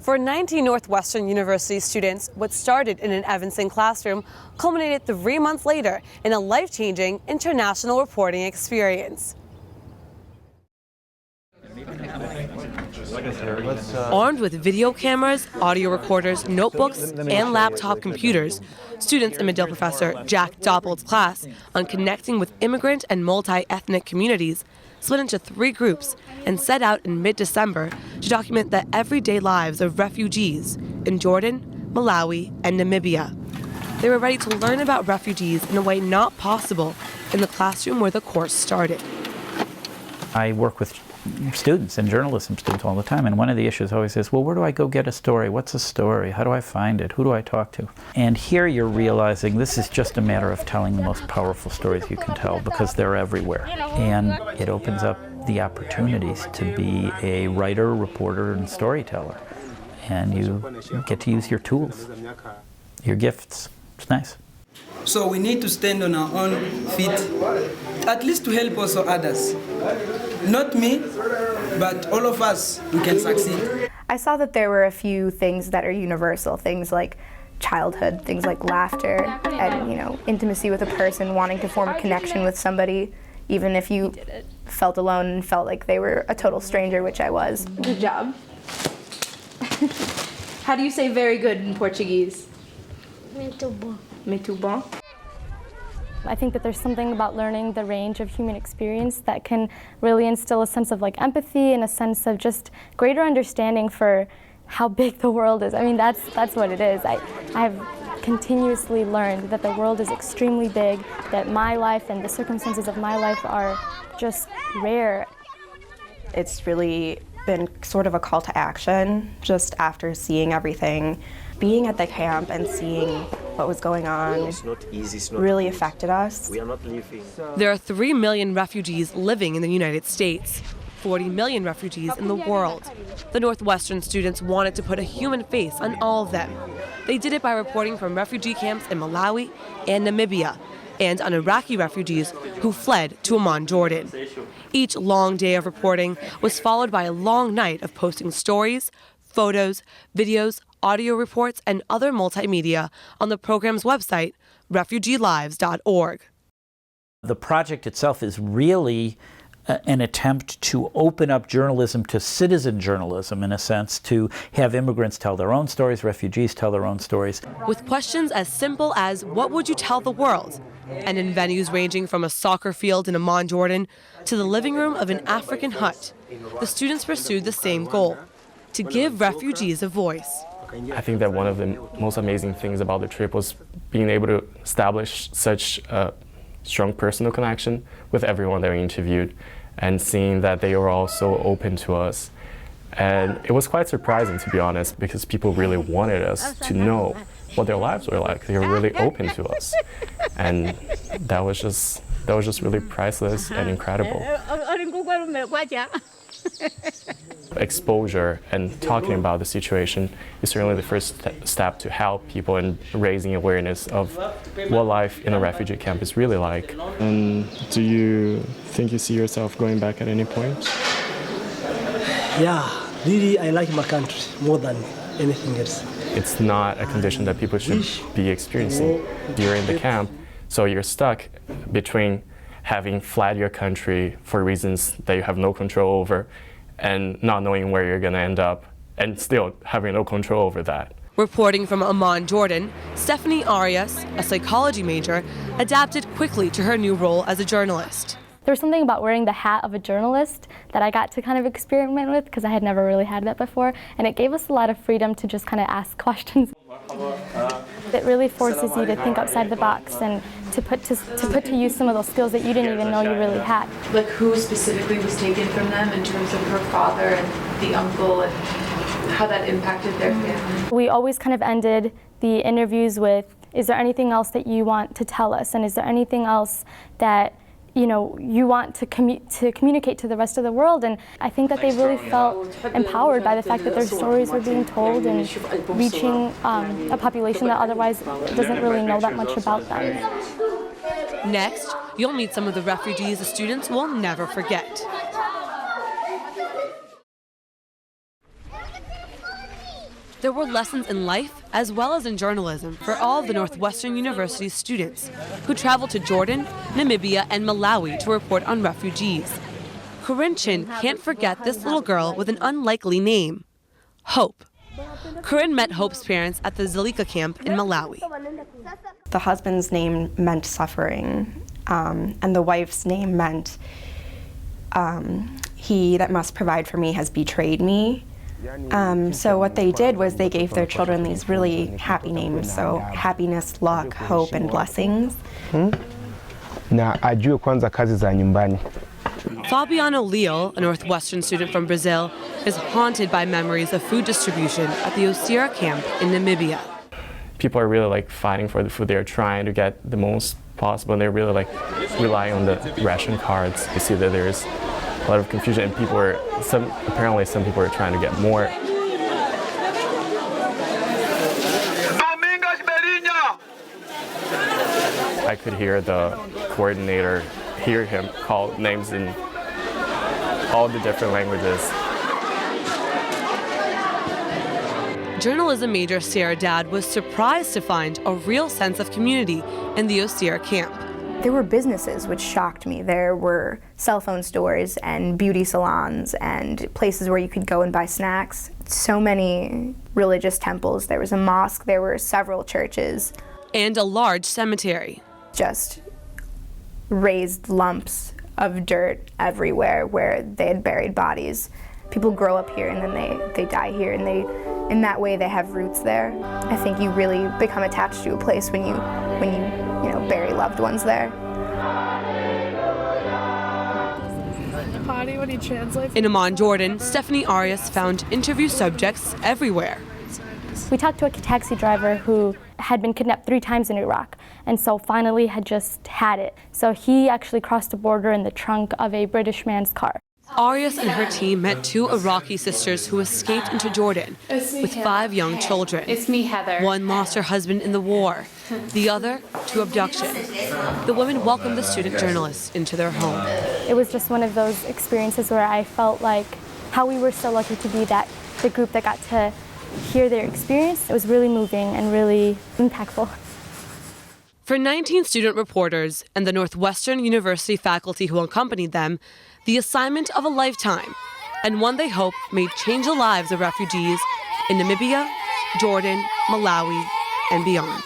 For 19 Northwestern University students, what started in an Evanston classroom culminated 3 months later in a life-changing international reporting experience. Armed with video cameras, audio recorders, notebooks, and laptop computers, students in Medill Professor Jack Doppelt's class on connecting with immigrant and multi-ethnic communities split into 3 groups and set out in mid-December to document the everyday lives of refugees in Jordan, Malawi, and Namibia. They were ready to learn about refugees in a way not possible in the classroom where the course started. I work with students and journalism students all the time, and one of the issues always is, well, where do I go get a story? What's a story? How do I find it? Who do I talk to? And here you're realizing this is just a matter of telling the most powerful stories you can tell, because they're everywhere. And it opens up the opportunities to be a writer, reporter, and storyteller. And you get to use your tools, your gifts. It's nice. So we need to stand on our own feet, at least to help also others. Not me, but all of us, we can succeed. I saw that there were a few things that are universal, things like childhood, things like laughter, and intimacy with a person, wanting to form a connection with somebody, even if you felt alone and felt like they were a total stranger, which I was. Good job. How do you say very good in Portuguese? Muito bom. Muito bom. I think that there's something about learning the range of human experience that can really instill a sense of empathy and a sense of just greater understanding for how big the world is. I mean, that's what it is. I've continuously learned that the world is extremely big, that my life and the circumstances of my life are just rare. It's really been sort of a call to action just after seeing everything. Being at the camp and seeing what was going on really affected us. There are 3 million refugees living in the United States, 40 million refugees in the world. The Northwestern students wanted to put a human face on all of them. They did it by reporting from refugee camps in Malawi and Namibia, and on Iraqi refugees who fled to Amman, Jordan. Each long day of reporting was followed by a long night of posting stories, photos, videos, audio reports, and other multimedia on the program's website, refugeelives.org. The project itself is really an attempt to open up journalism to citizen journalism, in a sense, to have immigrants tell their own stories, refugees tell their own stories. With questions as simple as, what would you tell the world? And in venues ranging from a soccer field in Amman, Jordan, to the living room of an African hut, the students pursued the same goal: to give refugees a voice. I think that one of the most amazing things about the trip was being able to establish such a strong personal connection with everyone that we interviewed, and seeing that they were all so open to us. And it was quite surprising, to be honest, because people really wanted us to know what their lives were like. They were really open to us. And that was just really priceless and incredible. Exposure and talking about the situation is certainly the first step to help people in raising awareness of what life in a refugee camp is really like. And do you think you see yourself going back at any point? Yeah, really I like my country more than anything else. It's not a condition that people should be experiencing during the camp, so you're stuck between having fled your country for reasons that you have no control over, and not knowing where you're going to end up, and still having no control over that. Reporting from Amman, Jordan, Stephanie Arias, a psychology major, adapted quickly to her new role as a journalist. There was something about wearing the hat of a journalist that I got to kind of experiment with, because I had never really had that before, and it gave us a lot of freedom to just kind of ask questions. It really forces you to think outside the box and to put to use some of those skills that you didn't even know you really had. Like, who specifically was taken from them in terms of her father and the uncle, and how that impacted their family? We always kind of ended the interviews with, is there anything else that you want to tell us? And is there anything else that you want to communicate to the rest of the world? And I think that they really felt empowered by the fact that their stories were being told and reaching a population that otherwise doesn't really know that much about them. Next, you'll meet some of the refugees the students will never forget. There were lessons in life as well as in journalism for all of the Northwestern University students who traveled to Jordan, Namibia, and Malawi to report on refugees. Corinne Chin can't forget this little girl with an unlikely name, Hope. Corinne met Hope's parents at the Dzaleka camp in Malawi. The husband's name meant suffering, and the wife's name meant he that must provide for me has betrayed me. So what they did was they gave their children these really happy names, so happiness, luck, hope, and blessings. Na ajue kwanza kazi za nyumbani. Fabiano Leal, a Northwestern student from Brazil, is haunted by memories of food distribution at the Osira camp in Namibia. People are really fighting for the food. They're trying to get the most possible, and they're really relying on the ration cards. You see that there's a lot of confusion, and apparently some people are trying to get more. I could hear the coordinator, hear him call names in all the different languages. Journalism major Sarah Dad was surprised to find a real sense of community in the Osira camp. There were businesses which shocked me. There were cell phone stores and beauty salons and places where you could go and buy snacks. So many religious temples. There was a mosque, there were several churches. And a large cemetery. Just raised lumps of dirt everywhere where they had buried bodies. People grow up here and then they die here, and in that way they have roots there. I think you really become attached to a place when you bury loved ones there. In Amman, Jordan, Stephanie Arias found interview subjects everywhere. We talked to a taxi driver who had been kidnapped 3 times in Iraq, and so finally had just had it. So he actually crossed the border in the trunk of a British man's car. Arias and her team met 2 Iraqi sisters who escaped into Jordan with 5 young children. It's me, Heather. One lost her husband in the war, the other to abduction. The women welcomed the student journalists into their home. It was just one of those experiences where I felt like how we were so lucky to be the group that got to hear their experience. It was really moving and really impactful. For 19 student reporters and the Northwestern University faculty who accompanied them, the assignment of a lifetime, and one they hope may change the lives of refugees in Namibia, Jordan, Malawi, and beyond.